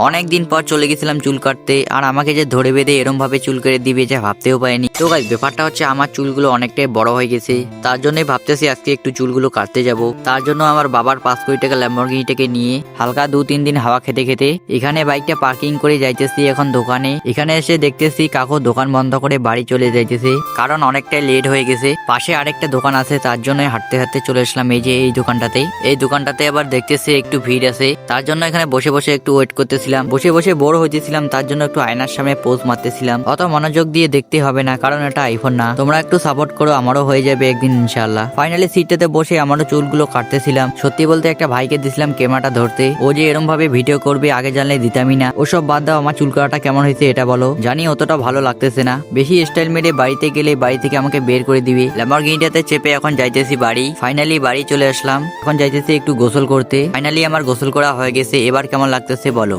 অনেকদিন পর চলে গেছিলাম চুল কাটতে, আর আমাকে যে ধরে বেঁধে এরম ভাবে চুল কেটে দিবে যা ভাবতেও পারিনি। তো গাইস ব্যাপারটা হচ্ছে আমার চুলগুলো অনেকটাই বড় হয়ে গেছে, তার জন্যই ভাবতেছি আজকে একটু চুলগুলো কাটতে যাব। তার জন্য আমার বাবার 5 কোটি টাকা ল্যাম্বরগিনিটাকে নিয়ে হালকা 2-3 দিন হাওয়া খেতে খেতে এখানে বাইকটা পার্কিং করে যাইতেছি এখন দোকানে। এখানে এসে দেখতেছি কাকু দোকান বন্ধ করে বাড়ি চলে যাইতেছে, কারণ অনেকটাই লেট হয়ে গেছে। পাশে আরেকটা দোকান আছে, তার জন্য হাঁটতে হাঁটতে চলে আসলাম এই যে এই দোকানটাতে। এই দোকানটাতে আবার দেখতেছি একটু ভিড় আছে, তার জন্য এখানে বসে বসে একটু ওয়েট করতেছিলাম। বসে বসে বোর হইতেছিলাম, তার জন্য একটু আয়নার সামনে পোজ মারতেছিলাম। অত মনোযোগ দিয়ে দেখতে হবে না, কারণ এটা আইফোন না। তোমরা একটু সাপোর্ট করো, আমারও হয়ে যাবে একদিন ইনশাআল্লাহ। ফাইনালি সিটটাতে বসে আমারও চুলগুলো কাটতেছিলাম। সত্যি বলতে একটা ভাইকে দিছিলাম ক্যামেরাটা ধরতে, ও যে এরম ভাবে ভিডিও করবে আগে জানলে দিতামই না। ওসব বাদ দাও, আমার চুল কাটাটা কেমন হয়েছে এটা বলো। জানি অতটা ভালো লাগতেছে না, বেশি স্টাইল মেরে বাড়িতে গেলে বাড়ি থেকে আমাকে বের করে দিবে। ল্যাম্বরগিনিটাতে চেপে এখন যাইতেছি বাড়ি। ফাইনালি বাড়ি চলে আসলাম, এখন যাইতেছি একটু গোসল করতে। ফাইনালি আমার গোসল করা হয়ে গেছে, এবার কেমন লাগতেছে বলো।